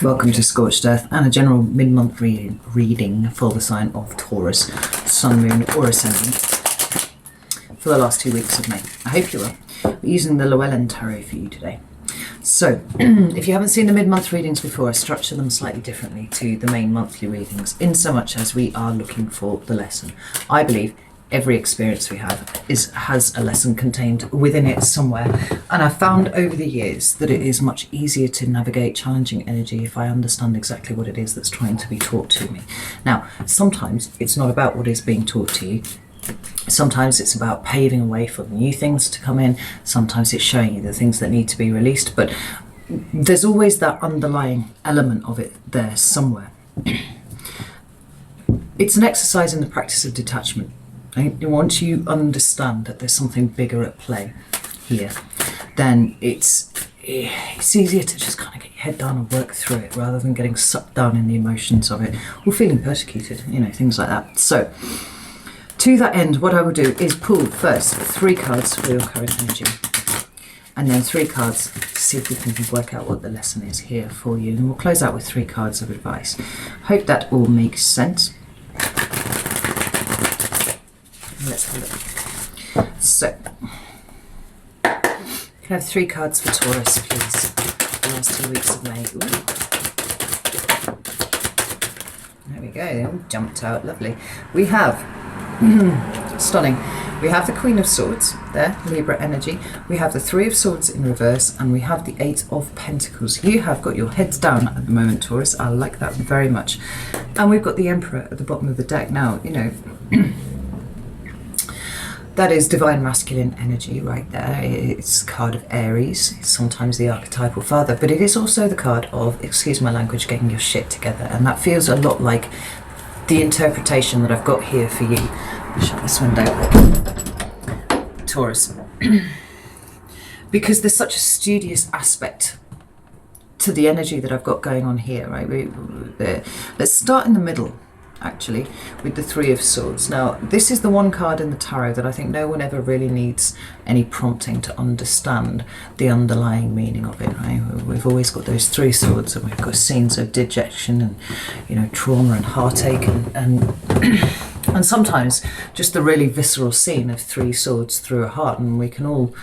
Welcome to Scorched Earth and a general mid-month reading for the sign of Taurus, Sun, Moon or Ascendant for the last 2 weeks of May. I hope you will. We're using the Llewellyn Tarot for you today. So, if you haven't seen the mid-month readings before, I structure them slightly differently to the main monthly readings, in so much as we are looking for the lesson. I believe every experience we have has a lesson contained within it somewhere, and I've found over the years that it is much easier to navigate challenging energy if I understand exactly what it is that's trying to be taught to me. Now, sometimes it's not about what is being taught to you. Sometimes it's about paving a way for new things to come in. Sometimes it's showing you the things that need to be released, but there's always that underlying element of it there somewhere. It's an exercise in the practice of detachment. Once you understand that there's something bigger at play here, then it's easier to just kind of get your head down and work through it rather than getting sucked down in the emotions of it or feeling persecuted, things like that. So to that end, what I will do is pull first 3 cards for your current energy, and then 3 cards to see if we can work out what the lesson is here for you, and we'll close out with 3 cards of advice. Hope that all makes sense. Let's have a look. So, can I have 3 cards for Taurus, please? The last 2 weeks of May. Ooh. There we go, they all jumped out, lovely. We have, stunning, we have the Queen of Swords there, Libra energy. We have the 3 of Swords in reverse, and we have the 8 of Pentacles. You have got your heads down at the moment, Taurus. I like that very much. And we've got the Emperor at the bottom of the deck. Now, that is divine masculine energy right there. It's a card of Aries. It's sometimes the archetypal father, but it is also the card of, excuse my language, getting your shit together. And that feels a lot like the interpretation that I've got here for you. Shut this window, Taurus. Because there's such a studious aspect to the energy that I've got going on here, right? Let's start in the middle, actually, with the 3 of Swords. Now, this is the one card in the tarot that I think no one ever really needs any prompting to understand the underlying meaning of it, right? We've always got those 3 swords, and we've got scenes of dejection and, trauma and heartache and and sometimes just the really visceral scene of 3 swords through a heart, and we can all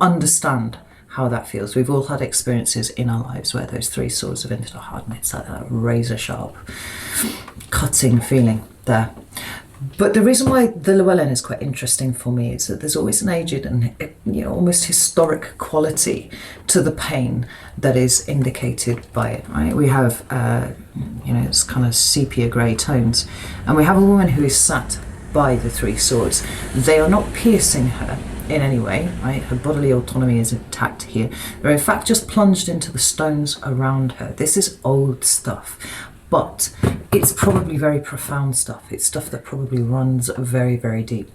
understand how that feels. We've all had experiences in our lives where those 3 swords have entered our heart, and it's like that razor sharp, cutting feeling there. But the reason why the Llewellyn is quite interesting for me is that there's always an aged and almost historic quality to the pain that is indicated by it, right? We have, it's kind of sepia grey tones, and we have a woman who is sat by the 3 swords. They are not piercing her in any way, right? Her bodily autonomy is intact here. They're in fact just plunged into the stones around her. This is old stuff, but it's probably very profound stuff. It's stuff that probably runs very, very deep.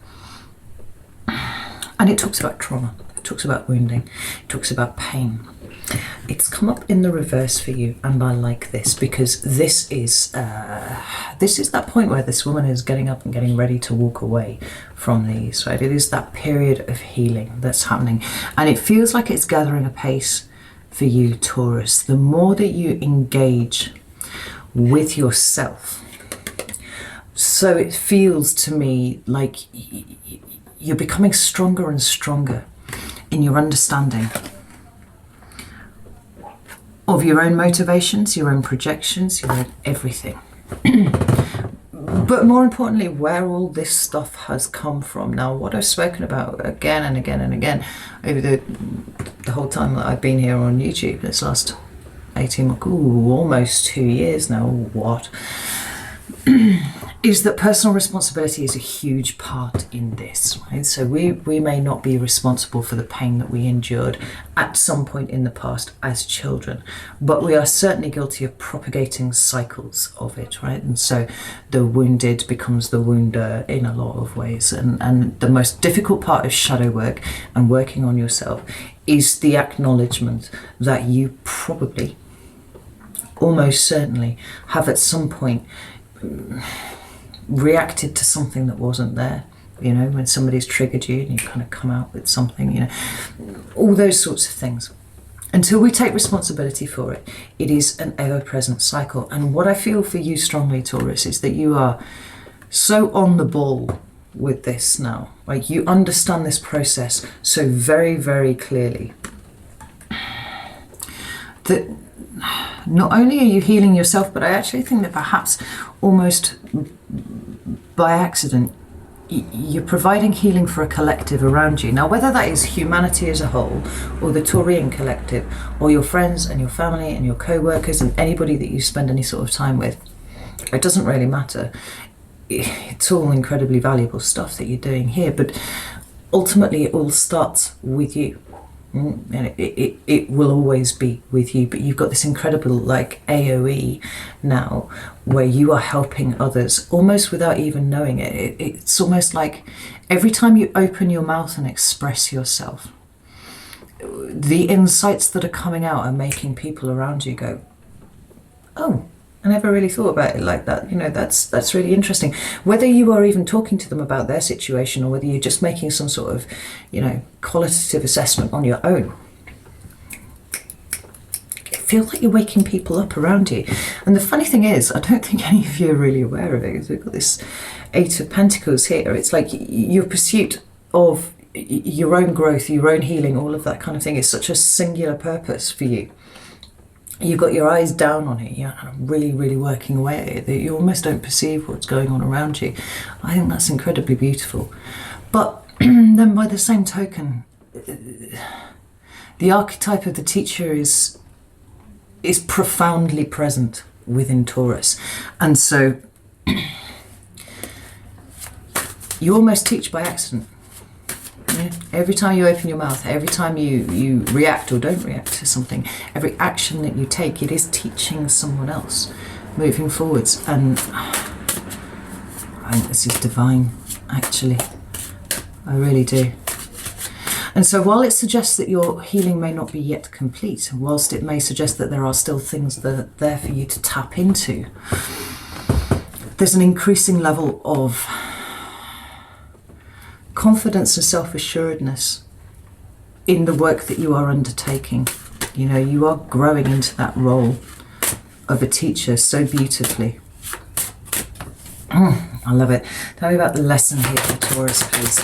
And it talks about trauma. It talks about wounding. It talks about pain. It's come up in the reverse for you, and I like this because this is that point where this woman is getting up and getting ready to walk away from these, right? It is that period of healing that's happening, and it feels like it's gathering a pace for you, Taurus. The more that you engage with yourself, so it feels to me like you're becoming stronger and stronger in your understanding of your own motivations, your own projections, your own everything. But more importantly, where all this stuff has come from. Now, what I've spoken about again and again and again over the whole time that I've been here on YouTube, this last 18 months, almost 2 years now, what? Is that personal responsibility is a huge part in this, right? So we may not be responsible for the pain that we endured at some point in the past as children, but we are certainly guilty of propagating cycles of it, right? And so the wounded becomes the wounder in a lot of ways. And the most difficult part of shadow work and working on yourself is the acknowledgement that you probably, almost certainly, have at some point reacted to something that wasn't there. When somebody's triggered you and you kind of come out with something, all those sorts of things. until we take responsibility for it, it is an ever-present cycle. And what I feel for you strongly, Taurus, is that you are so on the ball with this now. Like, you understand this process so very, very clearly that not only are you healing yourself, but I actually think that perhaps almost by accident, you're providing healing for a collective around you. Now, whether that is humanity as a whole, or the Taurian collective, or your friends and your family and your co-workers and anybody that you spend any sort of time with, it doesn't really matter. It's all incredibly valuable stuff that you're doing here, but ultimately it all starts with you. And it will always be with you, but you've got this incredible like AOE now where you are helping others almost without even knowing it. It's almost like every time you open your mouth and express yourself, the insights that are coming out are making people around you go, oh, I never really thought about it like that. You know, that's really interesting. Whether you are even talking to them about their situation or whether you're just making some sort of, you know, qualitative assessment on your own, it feels like you're waking people up around you. And the funny thing is, I don't think any of you are really aware of it, because we've got this Eight of Pentacles here. It's like your pursuit of your own growth, your own healing, all of that kind of thing is such a singular purpose for you. You've got your eyes down on it, you're really, really working away at it, that you almost don't perceive what's going on around you. I think that's incredibly beautiful. But then by the same token, the archetype of the teacher is profoundly present within Taurus. And so you almost teach by accident. Yeah. Every time you open your mouth, every time you react or don't react to something, every action that you take, it is teaching someone else moving forwards. And I think this is divine, actually. I really do. And so while it suggests that your healing may not be yet complete, whilst it may suggest that there are still things that are there for you to tap into, there's an increasing level of confidence and self-assuredness in the work that you are undertaking. You know, you are growing into that role of a teacher so beautifully. I love it. Tell me about the lesson here for Taurus, please.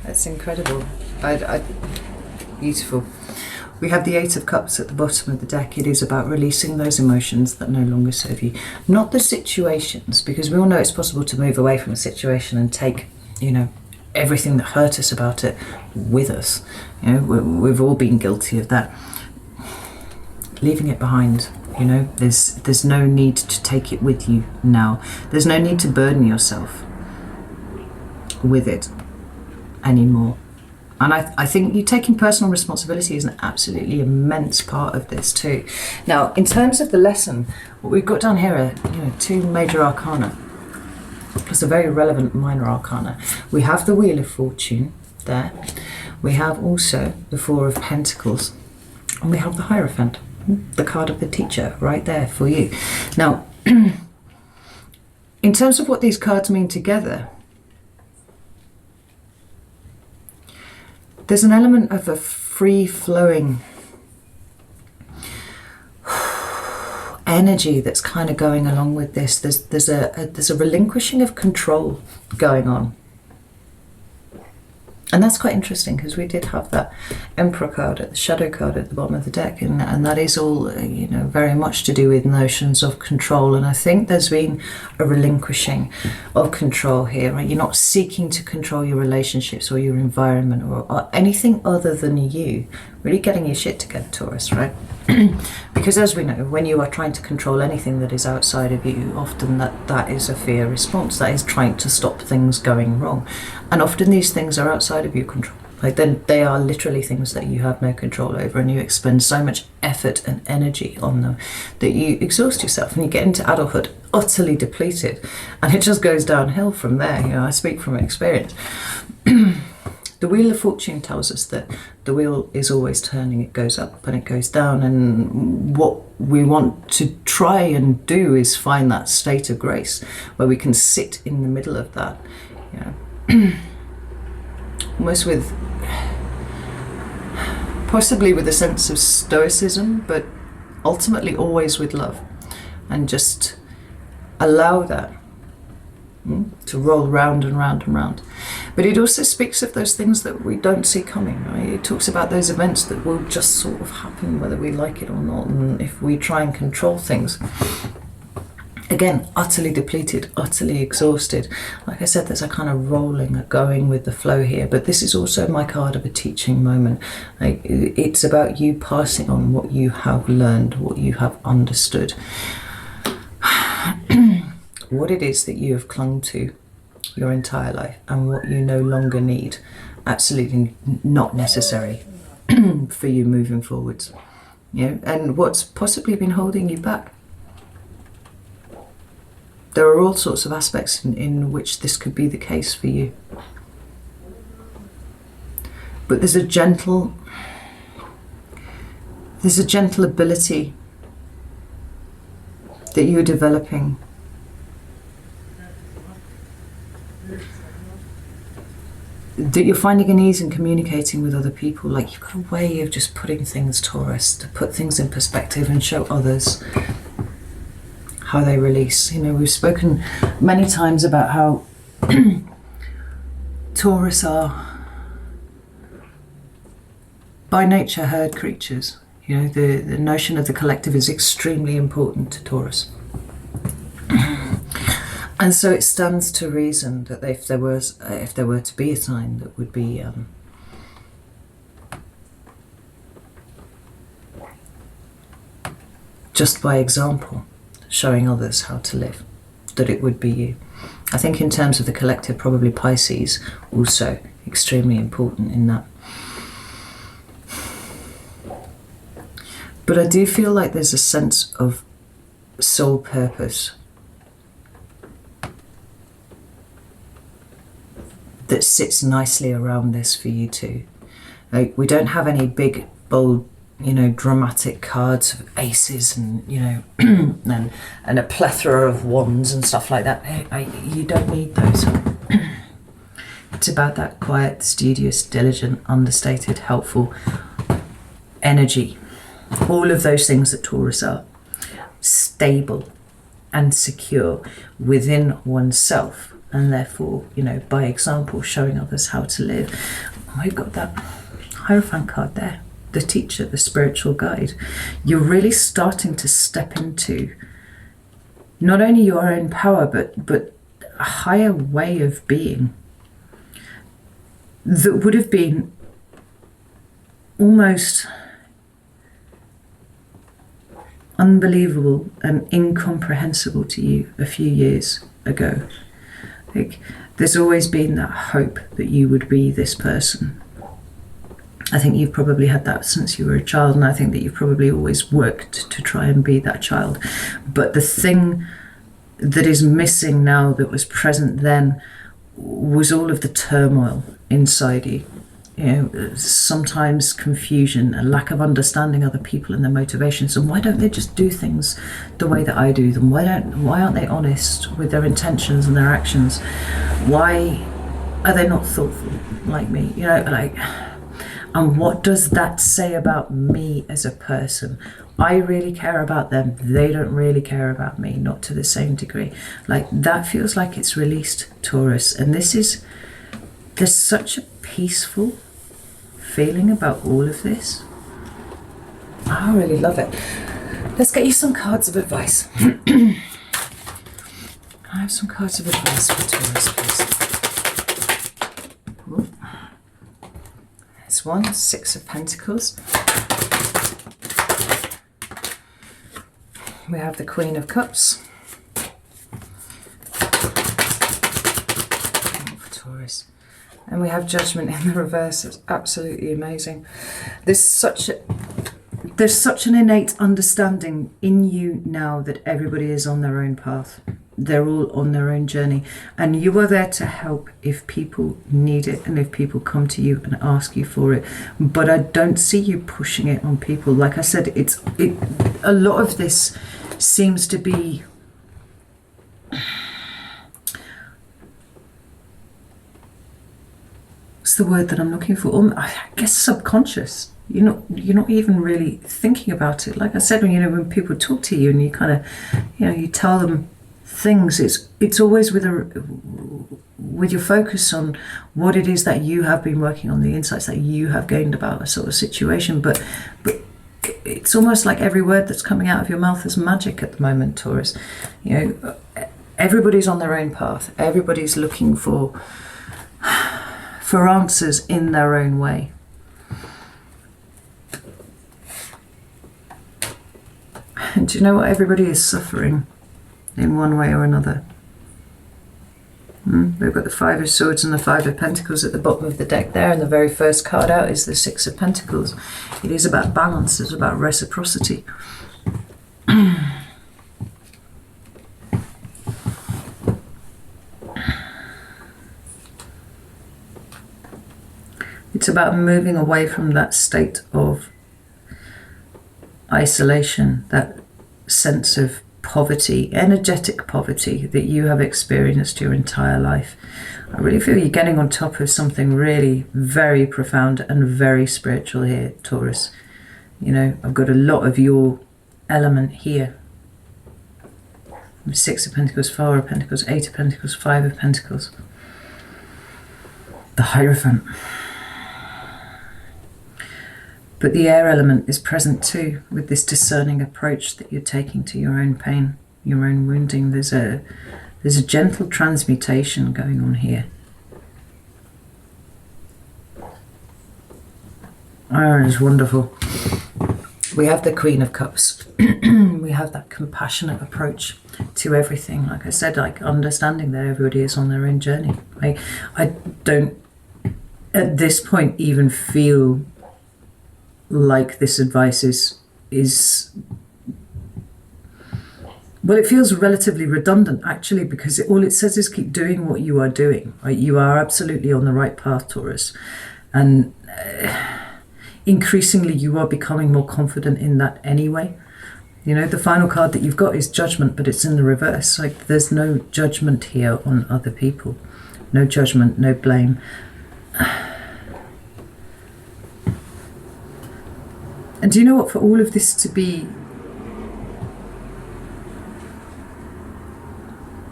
That's incredible. Beautiful. We have the Eight of Cups at the bottom of the deck. It is about releasing those emotions that no longer serve you. Not the situations, because we all know it's possible to move away from a situation and take, you know, everything that hurt us about it with us. You know, we've all been guilty of that. Leaving it behind, you know, there's no need to take it with you now. There's no need to burden yourself with it anymore. And I think you taking personal responsibility is an absolutely immense part of this too. Now, in terms of the lesson, what we've got down here are, you know, two major arcana, plus a very relevant minor arcana. We have the Wheel of Fortune there. We have also the Four of Pentacles. And we have the Hierophant, the card of the teacher, right there for you. Now, in terms of what these cards mean together, there's an element of a free-flowing energy that's kind of going along with this. There's a relinquishing of control going on. And that's quite interesting, because we did have that Emperor card, the shadow card at the bottom of the deck, and that is all, you know, very much to do with notions of control. And I think there's been a relinquishing of control here, right? You're not seeking to control your relationships or your environment or anything other than you. Really getting your shit together, Taurus, right? Because as we know, when you are trying to control anything that is outside of you, often that is a fear response. That is trying to stop things going wrong. And often these things are outside of your control. Like, then they are literally things that you have no control over, and you expend so much effort and energy on them that you exhaust yourself and you get into adulthood utterly depleted, and it just goes downhill from there. You know, I speak from experience. The Wheel of Fortune tells us that the wheel is always turning. It goes up and it goes down, and what we want to try and do is find that state of grace where we can sit in the middle of that, you know, almost with possibly with a sense of stoicism, but ultimately always with love, and just allow that to roll round and round and round. But it also speaks of those things that we don't see coming, right? It talks about those events that will just sort of happen whether we like it or not, and if we try and control things. Again, utterly depleted, utterly exhausted. Like I said, there's a kind of rolling, a going with the flow here, but this is also my card of a teaching moment. Like, it's about you passing on what you have learned, what you have understood. What it is that you have clung to your entire life, and what you no longer need, absolutely not necessary for you moving forwards. You know, and what's possibly been holding you back. There are all sorts of aspects in which this could be the case for you. But there's a gentle ability that you're developing that you're finding an ease in communicating with other people. Like, you've got a way of just putting things, Taurus, to put things in perspective and show others how they release. You know, we've spoken many times about how Taurus are by nature herd creatures. You know, the notion of the collective is extremely important to Taurus. And so it stands to reason that if there were to be a sign that would be just by example showing others how to live, that it would be you. I think in terms of the collective, probably Pisces also extremely important in that. But I do feel like there's a sense of soul purpose that sits nicely around this for you too. Like, we don't have any big, bold, you know, dramatic cards of aces and, you know, and a plethora of wands and stuff like that. You don't need those. It's about that quiet, studious, diligent, understated, helpful energy. All of those things that Taurus are. Stable and secure within oneself, and therefore, you know, by example, showing others how to live. Oh, we've got that Hierophant card there. The teacher, the spiritual guide. You're really starting to step into not only your own power, but a higher way of being that would have been almost unbelievable and incomprehensible to you a few years ago. Like, there's always been that hope that you would be this person. I think you've probably had that since you were a child, and I think that you've probably always worked to try and be that child. But the thing that is missing now that was present then was all of the turmoil inside you. You know, sometimes confusion, a lack of understanding other people and their motivations. And why don't they just do things the way that I do them? Why aren't they honest with their intentions and their actions? Why are they not thoughtful like me? You know, like, and what does that say about me as a person? I really care about them. They don't really care about me, not to the same degree. Like, that feels like it's released, Taurus. And there's such a peaceful feeling about all of this. I really love it. Let's get you some cards of advice. I have some cards of advice for Taurus, please. There's one, Six of Pentacles. We have the Queen of Cups. For Taurus. And we have Judgment in the reverse. It's absolutely amazing. There's such an innate understanding in you now that everybody is on their own path. They're all on their own journey. And you are there to help if people need it and if people come to you and ask you for it. But I don't see you pushing it on people. Like I said, a lot of this seems to be what's the word that I'm looking for? I guess subconscious. you're not even really thinking about it. Like I said, when people talk to you and you kind of, you tell them things, it's always with your focus on what it is that you have been working on, the insights that you have gained about a sort of situation. But it's almost like every word that's coming out of your mouth is magic at the moment, Taurus. Everybody's on their own path. Everybody's looking for answers in their own way. And do you know what? Everybody is suffering in one way or another. We've got the Five of Swords and the Five of Pentacles at the bottom of the deck there, and the very first card out is the Six of Pentacles. It is about balance, it's about reciprocity. It's about moving away from that state of isolation, that sense of poverty, energetic poverty that you have experienced your entire life. I really feel you're getting on top of something really very profound and very spiritual here, Taurus. I've got a lot of your element here. Six of Pentacles, Four of Pentacles, Eight of Pentacles, Five of Pentacles. The Hierophant. But the air element is present too, with this discerning approach that you're taking to your own pain, your own wounding. There's a gentle transmutation going on here. Oh, it's wonderful. We have the Queen of Cups. We have that compassionate approach to everything. Like I said, like understanding that everybody is on their own journey. I don't, at this point, even feel like this advice is well, it feels relatively redundant actually, because all it says is keep doing what you are doing. Right? You are absolutely on the right path, Taurus, and increasingly you are becoming more confident in that anyway. The final card that you've got is Judgment, but it's in the reverse. Like there's no judgment here on other people, no judgment, no blame. And do you know what? For all of this to be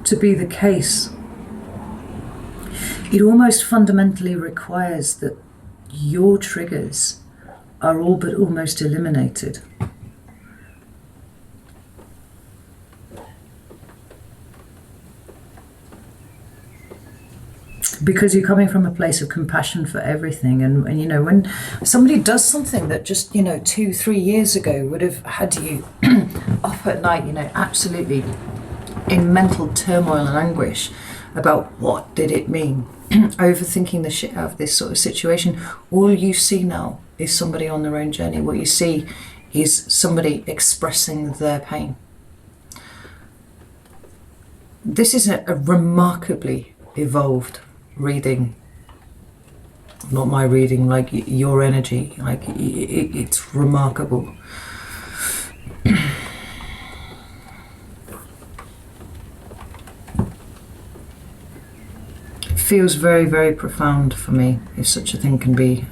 the case, it almost fundamentally requires that your triggers are all but almost eliminated. Because you're coming from a place of compassion for everything, and when somebody does something that just 2-3 years ago would have had you up at night, absolutely in mental turmoil and anguish about what did it mean, overthinking the shit out of this sort of situation, all you see now is somebody on their own journey. What you see is somebody expressing their pain. This is a remarkably evolved reading. Not my reading, like your energy, like it's remarkable. It feels very, very profound for me, if such a thing can be,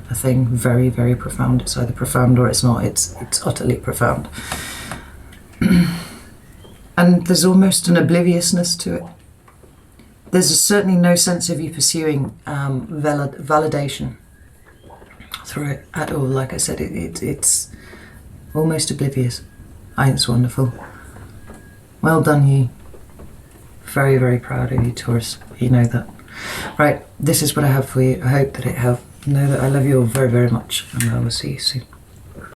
a thing very, very profound. It's either profound or it's not. It's utterly profound. And there's almost an obliviousness to it. There's certainly no sense of you pursuing validation through it at all. Like I said, it's almost oblivious. I think it's wonderful. Well done, you. Very, very proud of you, Taurus. You know that. Right, this is what I have for you. I hope that it helped. Know that I love you all very, very much, and I will see you soon.